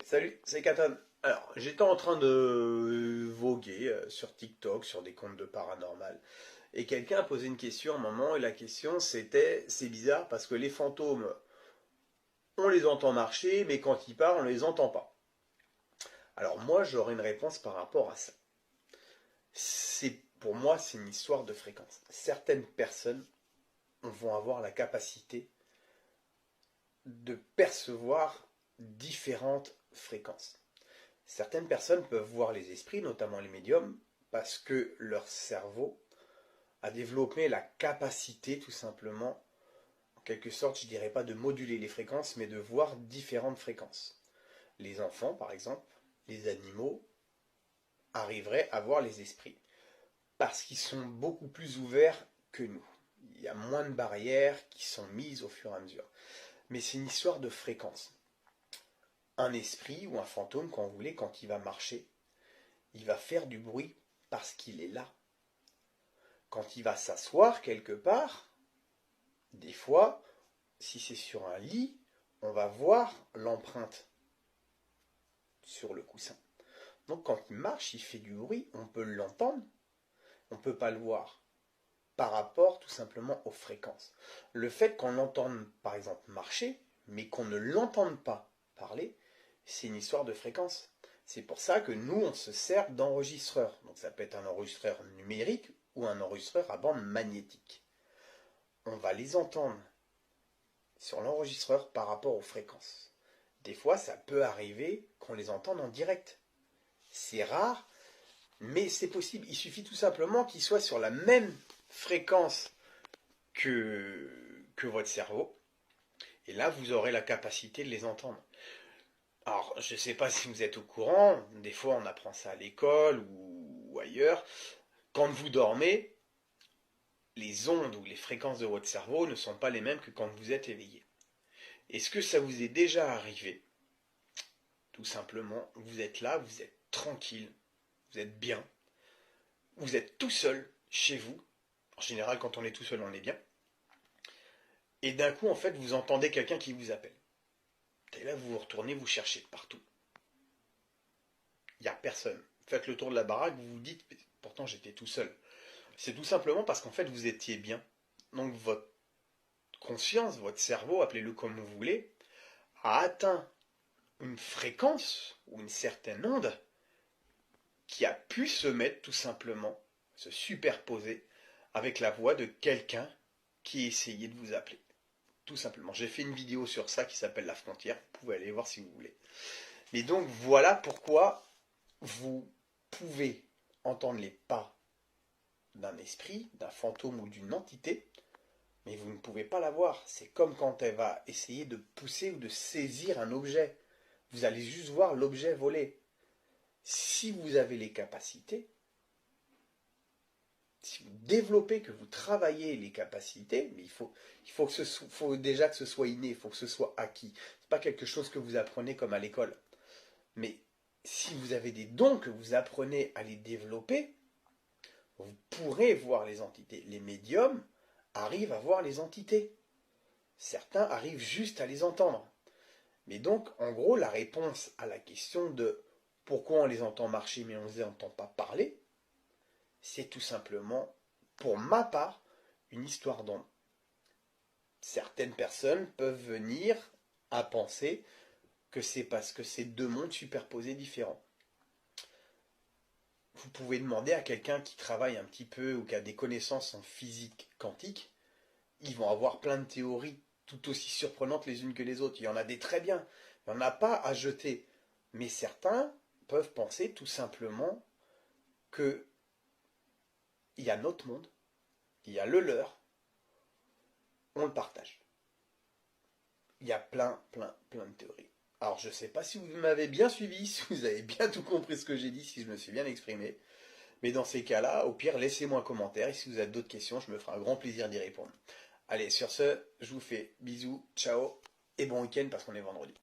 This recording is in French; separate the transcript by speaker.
Speaker 1: Salut, c'est Katon. Alors, j'étais en train de voguer sur TikTok, sur des comptes de paranormal, et quelqu'un a posé une question à un moment, et la question c'était, c'est bizarre parce que les fantômes, on les entend marcher, mais quand ils parlent, on les entend pas. Alors moi, j'aurais une réponse par rapport à ça. Pour moi, c'est une histoire de fréquence. Certaines personnes vont avoir la capacité de percevoir différentes fréquences. Certaines personnes peuvent voir les esprits, notamment les médiums, parce que leur cerveau a développé la capacité, tout simplement, en quelque sorte, je dirais pas de moduler les fréquences, mais de voir différentes fréquences. Les enfants, par exemple, les animaux, arriveraient à voir les esprits, parce qu'ils sont beaucoup plus ouverts que nous. Il y a moins de barrières qui sont mises au fur et à mesure. Mais c'est une histoire de fréquence. Un esprit ou un fantôme, quand vous voulez, quand il va marcher, il va faire du bruit parce qu'il est là. Quand il va s'asseoir quelque part, des fois, si c'est sur un lit, on va voir l'empreinte sur le coussin. Donc quand il marche, il fait du bruit, on peut l'entendre, on ne peut pas le voir par rapport tout simplement aux fréquences. Le fait qu'on l'entende par exemple marcher, mais qu'on ne l'entende pas parler, c'est une histoire de fréquence. C'est pour ça que nous, on se sert d'enregistreur. Donc ça peut être un enregistreur numérique ou un enregistreur à bande magnétique. On va les entendre sur l'enregistreur par rapport aux fréquences. Des fois, ça peut arriver qu'on les entende en direct. C'est rare, mais c'est possible. Il suffit tout simplement qu'ils soient sur la même fréquence que votre cerveau. Et là, vous aurez la capacité de les entendre. Alors, je ne sais pas si vous êtes au courant, des fois on apprend ça à l'école ou ailleurs. Quand vous dormez, les ondes ou les fréquences de votre cerveau ne sont pas les mêmes que quand vous êtes éveillé. Est-ce que ça vous est déjà arrivé? Tout simplement, vous êtes là, vous êtes tranquille, vous êtes bien, vous êtes tout seul chez vous. En général, quand on est tout seul, on est bien. Et d'un coup, en fait, vous entendez quelqu'un qui vous appelle. Et là, vous vous retournez, vous cherchez partout. Il n'y a personne. Faites le tour de la baraque, vous vous dites, pourtant j'étais tout seul. C'est tout simplement parce qu'en fait, vous étiez bien. Donc votre conscience, votre cerveau, appelez-le comme vous voulez, a atteint une fréquence ou une certaine onde qui a pu se mettre tout simplement, se superposer avec la voix de quelqu'un qui essayait de vous appeler. Tout simplement. J'ai fait une vidéo sur ça qui s'appelle La Frontière. Vous pouvez aller voir si vous voulez. Mais donc voilà pourquoi vous pouvez entendre les pas d'un esprit, d'un fantôme ou d'une entité, mais vous ne pouvez pas la voir. C'est comme quand elle va essayer de pousser ou de saisir un objet. Vous allez juste voir l'objet voler. Si vous avez les capacités, si vous développez, que vous travaillez les capacités, mais faut déjà que ce soit inné, il faut que ce soit acquis. C'est pas quelque chose que vous apprenez comme à l'école. Mais si vous avez des dons que vous apprenez à les développer, vous pourrez voir les entités. Les médiums arrivent à voir les entités. Certains arrivent juste à les entendre. Mais donc, en gros, la réponse à la question de pourquoi on les entend marcher mais on ne les entend pas parler, c'est tout simplement, pour ma part, une histoire d'ombre. Certaines personnes peuvent venir à penser que c'est parce que c'est deux mondes superposés différents. Vous pouvez demander à quelqu'un qui travaille un petit peu ou qui a des connaissances en physique quantique, ils vont avoir plein de théories tout aussi surprenantes les unes que les autres. Il y en a des très bien, il n'y en a pas à jeter. Mais certains peuvent penser tout simplement que il y a notre monde, il y a le leur, on le partage. Il y a plein de théories. Alors je ne sais pas si vous m'avez bien suivi, si vous avez bien tout compris ce que j'ai dit, si je me suis bien exprimé. Mais dans ces cas-là, au pire, laissez-moi un commentaire. Et si vous avez d'autres questions, je me ferai un grand plaisir d'y répondre. Allez, sur ce, je vous fais bisous, ciao, et bon week-end parce qu'on est vendredi.